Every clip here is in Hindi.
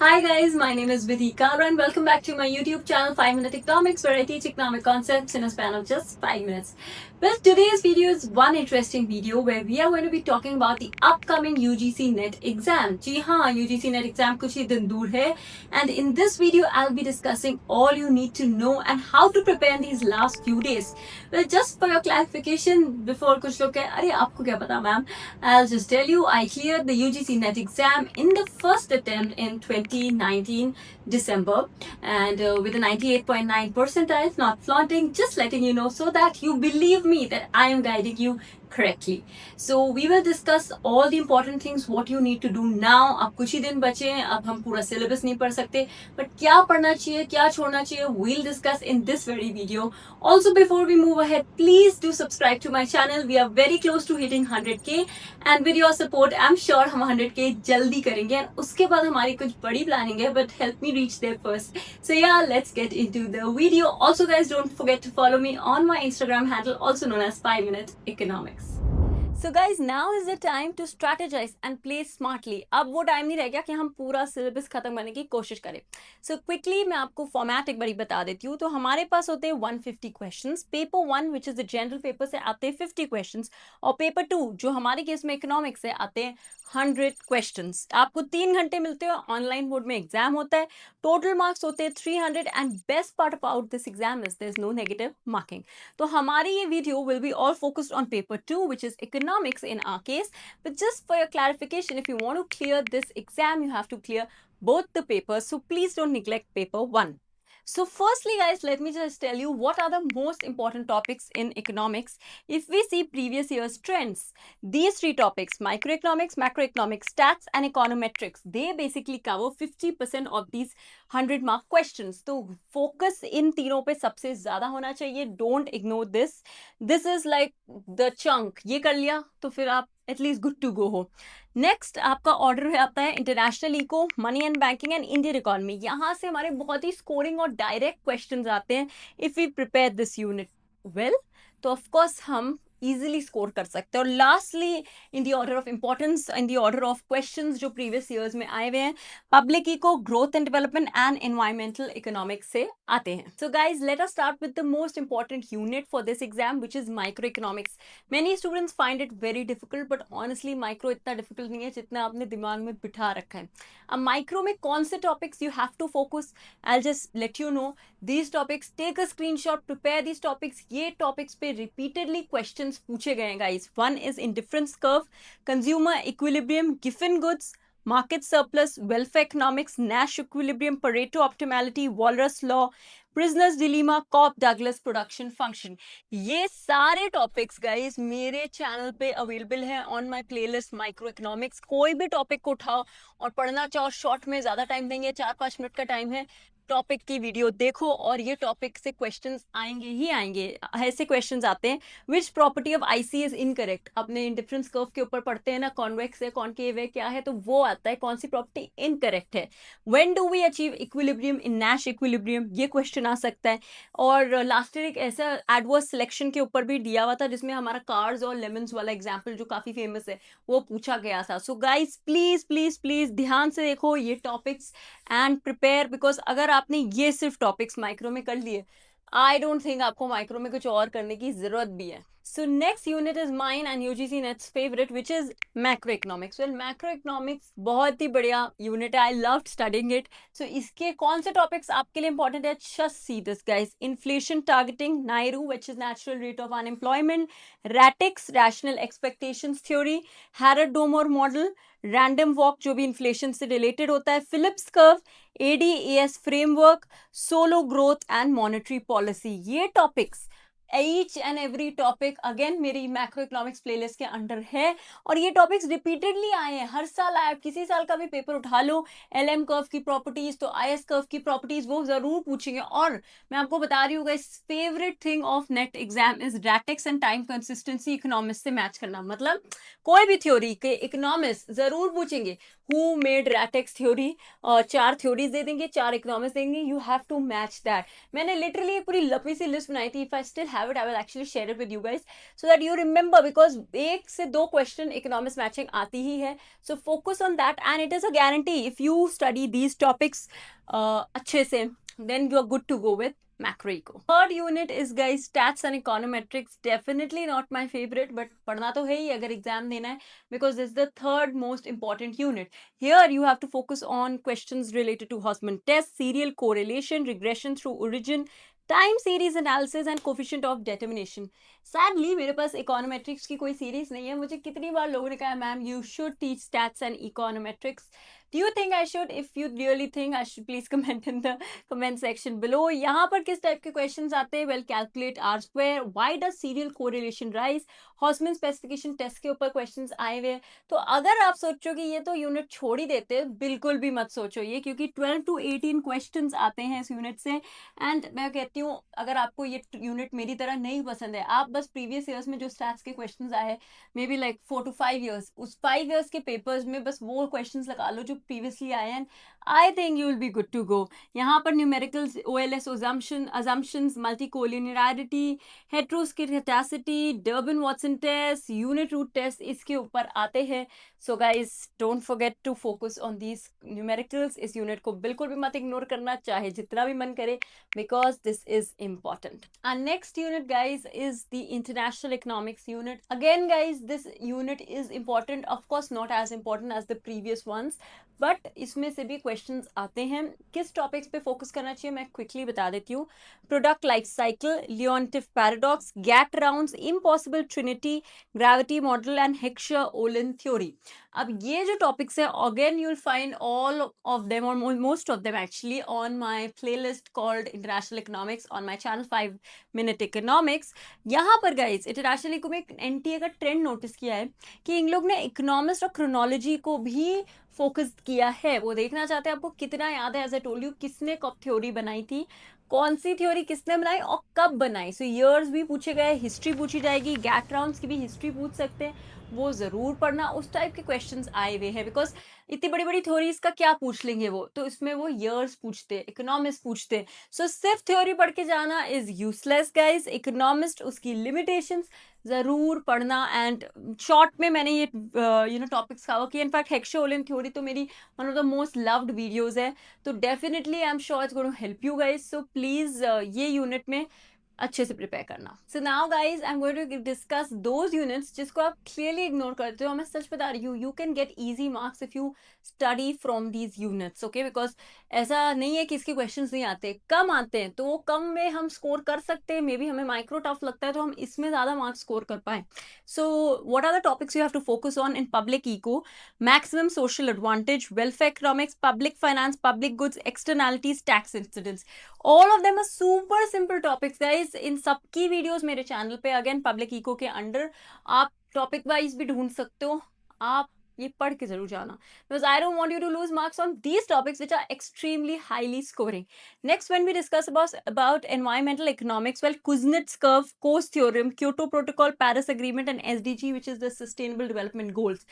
Hi guys, my name is Vidhi Kalra and welcome back to my YouTube channel 5 Minute Economics, where I teach economic concepts in a span of just 5 minutes. Well, today's video is one interesting video where we are going to be talking about the upcoming UGC NET exam. जी हाँ, UGC NET exam कुछ ही दिन दूर है, and in this video I'll be discussing all you need to know and how to prepare in these last few days. Well, just for your clarification, before कुछ लोग कहें अरे आपको क्या पता ma'am, I'll just tell you, I cleared the UGC NET exam in the first attempt in 2019 December, and with a 98.9 percentile, not flaunting, just letting you know so that you believe me that I am guiding you correctly. So we will discuss all the important things what you need to do now. अब कुछ ही दिन बचे हैं, अब हम पूरा syllabus नहीं पढ़ सकते, but क्या पढ़ना चाहिए, क्या छोड़ना चाहिए, we'll discuss in this very video. Also, before we move ahead, please do subscribe to my channel. We are very close to hitting 100k, and with your support, I'm sure हम 100k जल्दी करेंगे. And उसके बाद हमारी कुछ बड़ी planning है, but help me reach there first. So yeah, let's get into the video. Also, guys, don't forget to follow me on my Instagram handle, also known as 5 Minute Economics. So guys, now is the time to strategize and play smartly. अब वो टाइम नहीं रह गया कि हम पूरा सिलेबस खत्म करने की कोशिश करें. So quickly मैं आपको फॉर्मेट एक बारी बता देती हूँ. तो हमारे पास होते हैं 150 questions. Paper 1 which is the general paper से आते हैं 50 क्वेश्चंस, और पेपर 2 जो हमारे केस में इकोनॉमिक्स से आते हैं 100 क्वेश्चंस. आपको 3 घंटे मिलते हैं, ऑनलाइन मोड में एग्जाम होता है. टोटल मार्क्स होते हैं 300, and best part about this exam is there is no negative marking. तो हमारी ये video will be all focused on paper 2 which is economics in our case. But just for your clarification, if you want to clear this exam, you have to clear both the papers, so please don't neglect paper 1. So firstly guys, let me just tell you what are the most important topics in economics. If we see previous year's trends, these three topics, microeconomics, macroeconomics, stats and econometrics, they basically cover 50% of these 100 mark questions. तो focus इन तीनों पे सबसे ज्यादा होना चाहिए. Don't ignore this. This is like the chunk. ये कर लिया तो फिर आप एटलीस्ट गुड टू गो हो. नेक्स्ट आपका ऑर्डर आता है international eco, money and banking and Indian economy. यहाँ से हमारे बहुत ही स्कोरिंग और डायरेक्ट क्वेश्चंस आते हैं if we prepare this unit well. तो ऑफकोर्स हम इजिली स्कोर कर सकते हैं. और lastly in the order of importance, in the order of questions जो प्रीवियस ईयर्स में आए हुए हैं, public eco, growth and development and environmental economics से आते हैं. So guys, let us start with the most important unit for this exam which is micro economics. Many students find it very difficult, but honestly micro इतना डिफिकल्ट नहीं है जितना आपने दिमाग में बिठा रखा है. अब माइक्रो में कौन से topics you have to focus, I will just let you know these topics. Take a screenshot, prepare these topics. ये टॉपिक्स पे रिपीटेडली क्वेश्चंस पूछे गए हैं guys. One is indifference curve, consumer equilibrium, given goods, market surplus, welfare economics, Nash equilibrium, Pareto optimality, Walras law, prisoners dilemma, Cobb Douglas production function. ये सारे टॉपिक्स गाइस मेरे चैनल पे अवेलेबल है on my playlist micro economics. कोई भी टॉपिक को उठाओ और पढ़ना चाहो, शॉर्ट में ज्यादा टाइम देंगे, 4-5 मिनट का टाइम है, टॉपिक की वीडियो देखो और ये टॉपिक से क्वेश्चंस आएंगे ही आएंगे. ऐसे क्वेश्चंस आते हैं which property of IC is incorrect. अपने इंडिफरेंस कर्व के ऊपर पढ़ते हैं ना, कॉन्वेक्स है, कॉनकेव है, क्या है, तो वो आता है कौन सी प्रॉपर्टी इनकरेक्ट है. When do we achieve equilibrium in Nash equilibrium, ये क्वेश्चन आ सकता है. और लास्ट ईयर एक ऐसा एडवर्स सिलेक्शन के ऊपर भी दिया हुआ था जिसमें हमारा कार्स और लेमन्स वाला एग्जाम्पल जो काफी फेमस है वो पूछा गया था. So guys please please please ध्यान से देखो ये टॉपिक्स एंड प्रिपेयर, बिकॉज अगर आपने ये सिर्फ टॉपिक्स माइक्रो में कर लिए, आई डोंट थिंक आपको माइक्रो में कुछ और करने की जरूरत भी है. So next unit is mine and UGC NET's favorite, which is macroeconomics. Well, macroeconomics बहुत ही बढ़िया unit है. I loved studying it. So इसके कौन से topics आपके लिए important है? Just see this guys. Inflation targeting, NAIRU, which is natural rate of unemployment, RATIX, rational expectations theory, Harrod-Domar model, random walk जो भी inflation से related होता है, Phillips curve, ADAS framework, solo growth and monetary policy. ये topics each and every topic again मेरी मैक्रो इकोनॉमिक्स प्लेलिस्ट के अंडर है. और ये टॉपिक्स रिपीटेडली आए हैं, हर साल आए. किसी साल का भी पेपर उठा लो, एलएम कर्व की प्रॉपर्टीज तो आईएस कर्व की प्रॉपर्टीज वो जरूर पूछेंगे. और मैं आपको बता रही हूँ guys, favourite thing of NET exam is ratex and time consistency. Economics से मैच करना, मतलब कोई भी थ्योरी के इकोनॉमिक्स जरूर पूछेंगे who made ratex theory, 4 theories दे देंगे, 4 इकोनॉमिक्स देंगे, you have to match that. मैंने लिटरली एक पूरी लंबी सी लिस्ट बनाई थी. If I still have it I will actually share it with you guys so that you remember, because 1 से 2 क्वेश्चन इकोनॉमिक्स मैचिंग आती ही है. So focus on that and it is a guarantee if you study these topics अच्छे से, then you are good to go with macro eco. Third unit is guys stats and econometrics. Definitely not my favorite, but पढ़ना तो है ही अगर एग्जाम देना है, because this is the third most important unit. Here you have to focus on questions related to Hosmer test, serial correlation, regression through origin, time series analysis and coefficient of determination. Sadly मेरे पास इकोनोमेट्रिक्स की कोई सीरीज नहीं है. मुझे कितनी बार लोगों ने कहा ma'am you should teach stats and econometrics. Do you think I should? If you really think I should, please comment in the comment section below. यहाँ पर किस टाइप के क्वेश्चंस आते हैं? Well, calculate R square. Why does serial correlation rise? Hausman specification test के ऊपर क्वेश्चंस आए हुए हैं. तो अगर आप सोचो कि ये तो यूनिट छोड़ ही देते हैं, बिल्कुल भी मत सोचो ये, क्योंकि 12 to 18 क्वेश्चंस आते हैं इस यूनिट से. एंड मैं कहती हूँ अगर आपको ये यूनिट मेरी तरह नहीं पसंद है, आप बस प्रीवियस ईयर्स में जो स्टैट्स के क्वेश्चंस आए हैं, may be like 4 to 5 years, उस 5 ईयर्स के पेपर्स में बस वो क्वेश्चंस लगा लो जो प्रीवियसली आए हैं. I think you will be good to go. यहाँ पर numericals, OLS assumptions, multicollinearity, heteroscedasticity, Durbin Watson test, unit root test इसके ऊपर आते हैं. So guys, don't forget to focus on these numericals. इस यूनिट को बिल्कुल भी मत इग्नोर करना, चाहे जितना भी मन करे, because this is important. Our next unit guys is the international economics unit. Again guys, this unit is important, of course not as important as the previous ones, but इसमें से भी क्वेश्चंस आते हैं. किस टॉपिक्स पे फोकस करना चाहिए मैं क्विकली बता देती हूँ. Product life cycle, Leontief paradox, GATT rounds, impossible trinity, gravity model and Heckscher Ohlin theory. अब ये जो टॉपिक्स है, again you will find all of them और most of them actually on my playlist called international economics on my channel 5 minute economics. यहाँ पर गाइज इंटरनेशनल को में NTA का ट्रेंड नोटिस किया है कि इन लोग ने इकोनॉमिस्ट और क्रोनोलॉजी को भी फोकस किया है. वो देखना चाहते हैं आपको कितना याद है, एज आई टोल्ड यू, किसने कब थ्योरी बनाई थी, कौन सी थ्योरी किसने बनाई और कब बनाई. सो ईयर्स भी पूछे गए, हिस्ट्री पूछी जाएगी, गैट राउंड्स की भी हिस्ट्री पूछ सकते हैं, वो जरूर पढ़ना. उस टाइप के क्वेश्चंस आए हुए हैं, बिकॉज इतनी बड़ी बड़ी थ्योरीज का क्या पूछ लेंगे वो, तो इसमें वो ईयर्स पूछते, इकोनॉमिस्ट पूछते. सो सिर्फ थ्योरी पढ़ के जाना इज यूजलेस गाइज. इकोनॉमिस्ट, उसकी लिमिटेशंस जरूर पढ़ना. एंड शॉर्ट में मैंने ये टॉपिक्स कवर किए. इनफैक्ट हेक्शर-ओलन थ्योरी तो मेरी one of the most loved videos है, तो definitely I am sure it's going to help you guys. So please ये यूनिट में अच्छे से प्रिपेयर करना. So now guys I am going to discuss those units जिसको आप क्लियरली इग्नोर करते हो. मैं सच बता रही हूँ, you can get easy marks if you study from these units, okay. Because ऐसा नहीं है कि इसके क्वेश्चंस नहीं आते, कम आते हैं, तो वो कम में हम स्कोर कर सकते हैं. मे बी हमें माइक्रो टफ लगता है तो हम इसमें ज्यादा मार्क्स स्कोर कर पाए. So what are the topics you have to focus on in public eco? Maximum social advantage, welfare economics, public finance, public goods, externalities, tax incidents. All of them are super simple topics guys. इन सबकी वीडियोस मेरे चैनल पे अगेन पब्लिक इको के अंडर आप टॉपिक वाइज भी ढूंढ सकते हो. आप ये पढ़ के जरूर जाना, because I don't want you to lose marks on these topics which are extremely highly scoring. Next, when we discuss about environmental economics, well, Kuznets curve, Coase theorem, Kyoto Protocol, Paris Agreement and SDG, which is the Sustainable Development Goals.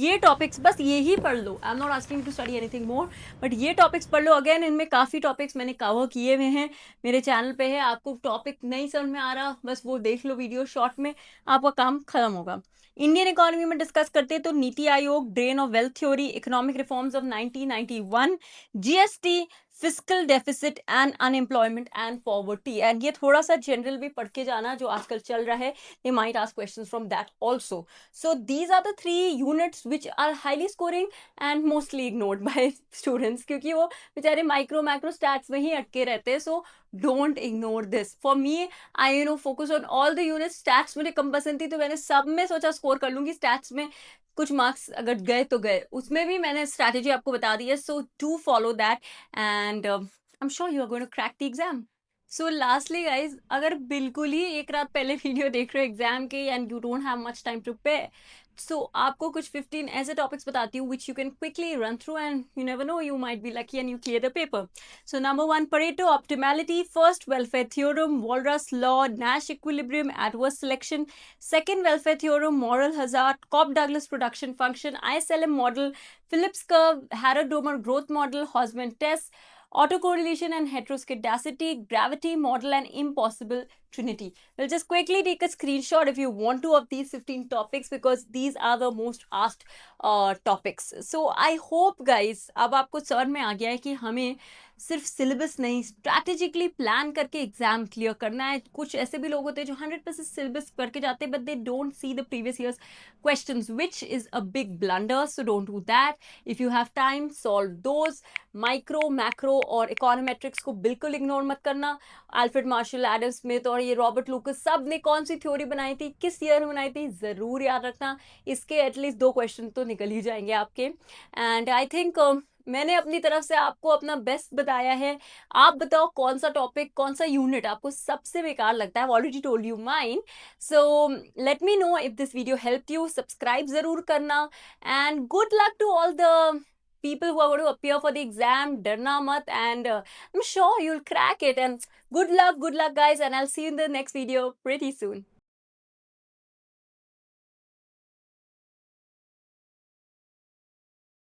ये topics बस ये ही पढ़ लो. I'm not asking you to study anything more, but ये topics पढ़ लो. Again, इनमें काफ़ी topics मैंने cover किए हुए हैं, मेरे चैनल पे है. आपको topic नहीं समझ में आ रहा, बस वो देख लो वीडियो शॉर्ट में, आपका काम खत्म होगा. इंडियन इकोनॉमी में डिस्कस करते हैं तो NITI Aayog, drain of wealth theory, economic reforms of 1991, GST, fiscal deficit and unemployment and poverty. And ये थोड़ा सा जनरल भी पढ़ के जाना जो आजकल चल रहा है. They might ask questions from that also. So these are the 3 units which are highly scoring and mostly ignored by students, क्योंकि वो बेचारे माइक्रो स्टैट्स में ही अटके रहते हैं. So don't ignore this. For me, I focus on all the units. Stats मुझे कम पसंद थी तो मैंने सब में सोचा स्कोर कर लूंगी. स्टैट्स में कुछ मार्क्स अगर गए तो गए, उसमें भी मैंने स्ट्रैटेजी आपको बता दी है. So do follow that and I am sure you are going to crack the exam. So lastly guys, अगर बिल्कुल ही एक रात पहले वीडियो देख रहे हो एग्जाम के and you don't have much time to prepare, So आपको कुछ 15 ऐसे टॉपिक्स बताती हूँ which you can quickly run through and you never know, you might be lucky and you clear the paper. So number one, Pareto optimality. First, welfare theorem, Walras law, Nash equilibrium, adverse selection. Second, welfare theorem, moral hazard, Cobb-Douglas production function, ISLM model, Phillips curve, Harrod-Domer growth model, Hosmer test, autocorrelation and heteroscedasticity, gravity model, and impossible trinity. We'll just quickly take a screenshot if you want to of these 15 topics because these are the most asked topics. So I hope guys अब आपको समझ में आ गया है कि हमें सिर्फ सिलेबस नहीं, स्ट्रैटेजिकली प्लान करके एग्जाम क्लियर करना है. कुछ ऐसे भी लोग होते हैं जो 100% सिलेबस करके जाते हैं but they don't see the previous years questions which is a big blunder. So don't do that. If you have time solve those. Micro, macro और इकोनोमेट्रिक्स को बिल्कुल इग्नोर मत करना. अल्फ्रेड मार्शल, एडम स्मिथ और ये रॉबर्ट लूकस सब ने कौन सी थ्योरी बनाई थी, किस ईयर में बनाई थी, जरूर याद रखना. इसके एटलीस्ट 2 क्वेश्चन तो निकल ही जाएंगे आपके. एंड आई थिंक मैंने अपनी तरफ से आपको अपना बेस्ट बताया है. आप बताओ कौन सा टॉपिक, कौन सा यूनिट आपको सबसे बेकार लगता है. Already told you mine. So let me know if this video help you. Subscribe जरूर करना. And good luck to all the people who are going to appear for the exam. Darna mat, and I'm sure you'll crack it. And good luck guys, and I'll see you in the next video pretty soon.